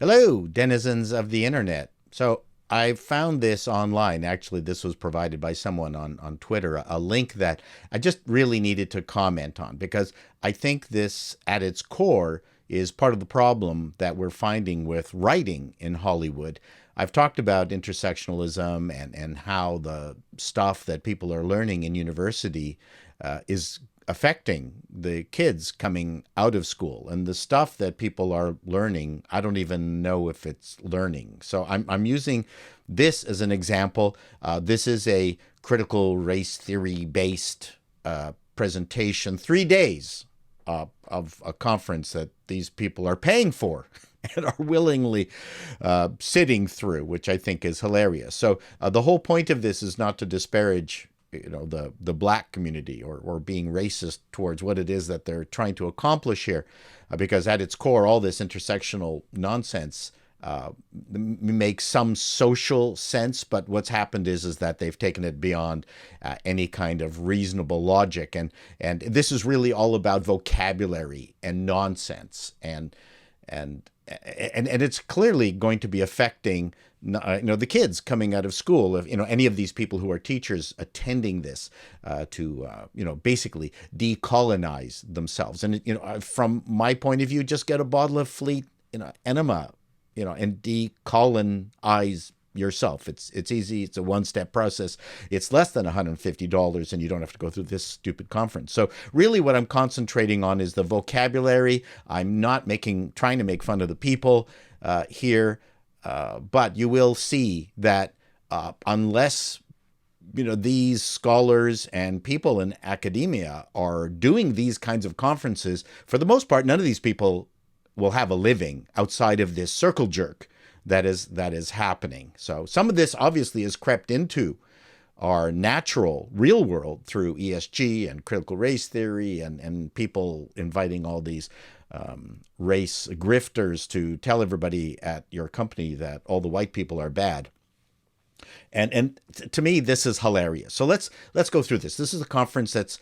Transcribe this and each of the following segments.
Hello, denizens of the internet. So I found this online. Actually, this was provided by someone on Twitter, a link that I just really needed to comment on because I think this, at its core, is part of the problem that we're finding with writing in Hollywood. I've talked about intersectionalism and how the stuff that people are learning in university is affecting the kids coming out of school, and the stuff that people are learning, I don't even know if it's learning. So I'm using this as an example. This is a critical race theory based presentation, 3 days of a conference that these people are paying for and are willingly sitting through, which I think is hilarious. So the whole point of this is not to disparage the black community or being racist towards what it is that they're trying to accomplish here, because at its core all this intersectional nonsense makes some social sense, but what's happened is that they've taken it beyond any kind of reasonable logic, and this is really all about vocabulary and nonsense, and it's clearly going to be affecting the kids coming out of school. If any of these people who are teachers attending this to basically decolonize themselves, and from my point of view, just get a bottle of Fleet enema, and decolonize yourself. It's easy. It's a one-step process. It's less than $150, and you don't have to go through this stupid conference. So really what I'm concentrating on is the vocabulary. I'm not trying to make fun of the people here, but you will see that unless these scholars and people in academia are doing these kinds of conferences, for the most part, none of these people will have a living outside of this circle jerk that is happening. So some of this obviously has crept into our natural real world through ESG and critical race theory and people inviting all these race grifters to tell everybody at your company that all the white people are bad. And to me, this is hilarious. So let's go through this. This is a conference that's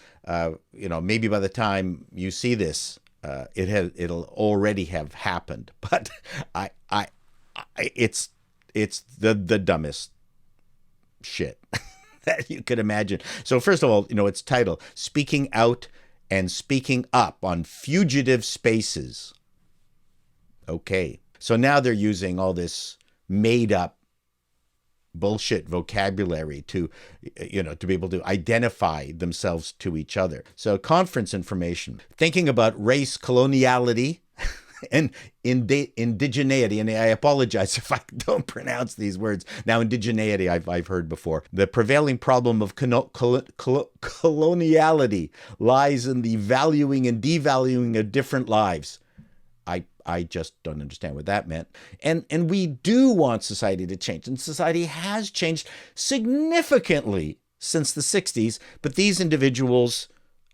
maybe by the time you see this, it'll already have happened. But it's the dumbest shit that you could imagine. So first of all, its title: Speaking Out and Speaking Up on Fugitive Spaces. Okay. So now they're using all this made up bullshit vocabulary to be able to identify themselves to each other. So conference information: thinking about race, coloniality, and indigeneity. And I apologize if I don't pronounce these words. Now, indigeneity I've heard before. The prevailing problem of coloniality lies in the valuing and devaluing of different lives. I just don't understand what that meant. And we do want society to change. And society has changed significantly since the 60s. But these individuals,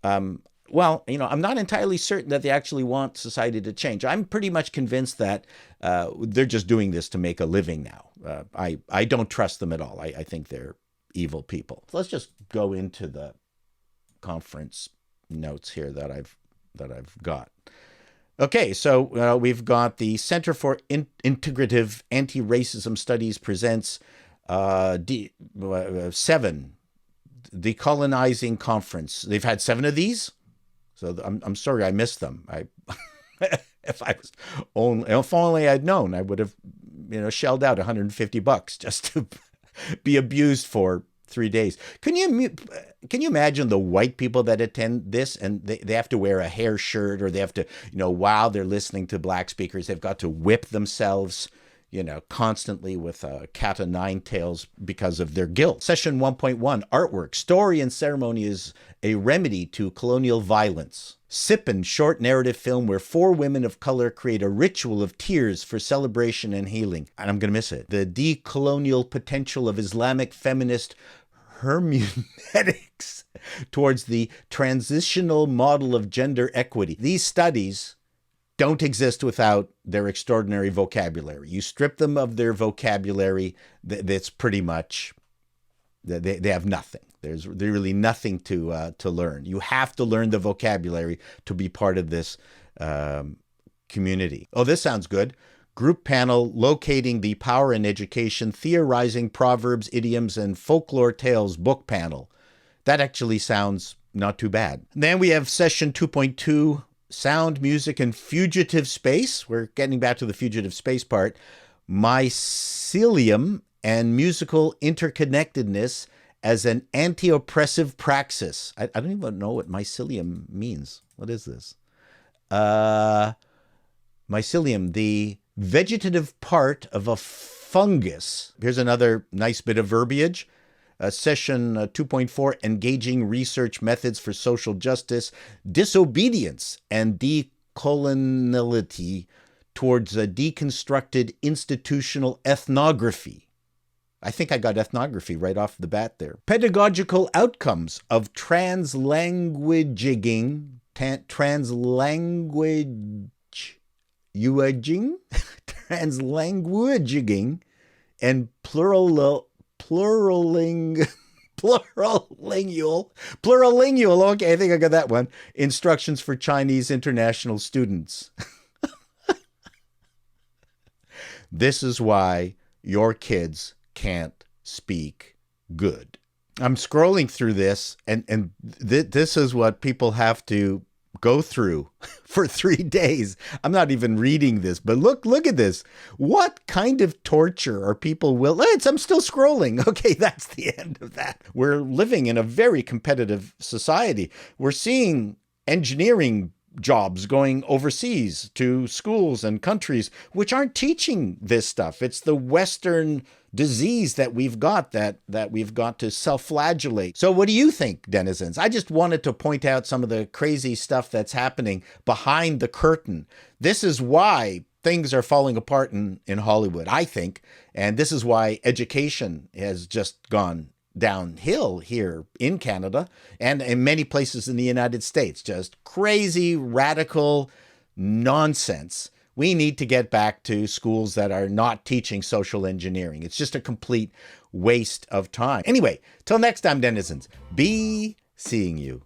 I'm not entirely certain that they actually want society to change. I'm pretty much convinced that they're just doing this to make a living now. I don't trust them at all. I think they're evil people. Let's just go into the conference notes here that I've got. Okay, so we've got the Center for Integrative Anti-Racism Studies presents 7 Decolonizing Conference. They've had 7 of these, so I'm sorry I missed them. If only I'd known, I would have shelled out $150 just to be abused for 3 days. Can you imagine the white people that attend this, and they have to wear a hair shirt, or they have to, while they're listening to black speakers, they've got to whip themselves, constantly with a cat o' nine tails because of their guilt. Session 1.1, Artwork, Story and Ceremony is a Remedy to Colonial Violence. Sippin' short narrative film where 4 women of color create a ritual of tears for celebration and healing. And I'm going to miss it. The decolonial potential of Islamic feminist hermeneutics towards the transitional model of gender equity. These studies don't exist without their extraordinary vocabulary. You strip them of their vocabulary, that's pretty much, they have nothing. There's really nothing to learn. You have to learn the vocabulary to be part of this community. Oh, this sounds good. Group panel locating the power in education, theorizing proverbs, idioms, and folklore tales book panel. That actually sounds not too bad. Then we have session 2.2, sound, music, and fugitive space. We're getting back to the fugitive space part. Mycelium and musical interconnectedness as an anti-oppressive praxis. I don't even know what mycelium means. What is this? Mycelium, the vegetative part of a fungus. Here's another nice bit of verbiage. Session 2.4, engaging research methods for social justice, disobedience and decoloniality towards a deconstructed institutional ethnography. I think I got ethnography right off the bat there. Pedagogical outcomes of translanguaging, translanguaging, and plurilingual, okay, I think I got that one, instructions for Chinese international students. This is why your kids can't speak good. I'm scrolling through this, and this is what people have to go through for 3 days. I'm not even reading this, but look at this. What kind of torture are people I'm still scrolling. Okay, that's the end of that. We're living in a very competitive society. We're seeing engineering jobs going overseas to schools and countries which aren't teaching this stuff. It's the Western disease that we've got that we've got to self-flagellate. So what do you think, denizens? I just wanted to point out some of the crazy stuff that's happening behind the curtain. This is why things are falling apart in Hollywood, I think. And this is why education has just gone downhill here in Canada and in many places in the United States. Just crazy, radical nonsense. We need to get back to schools that are not teaching social engineering. It's just a complete waste of time. Anyway, till next time, denizens, be seeing you.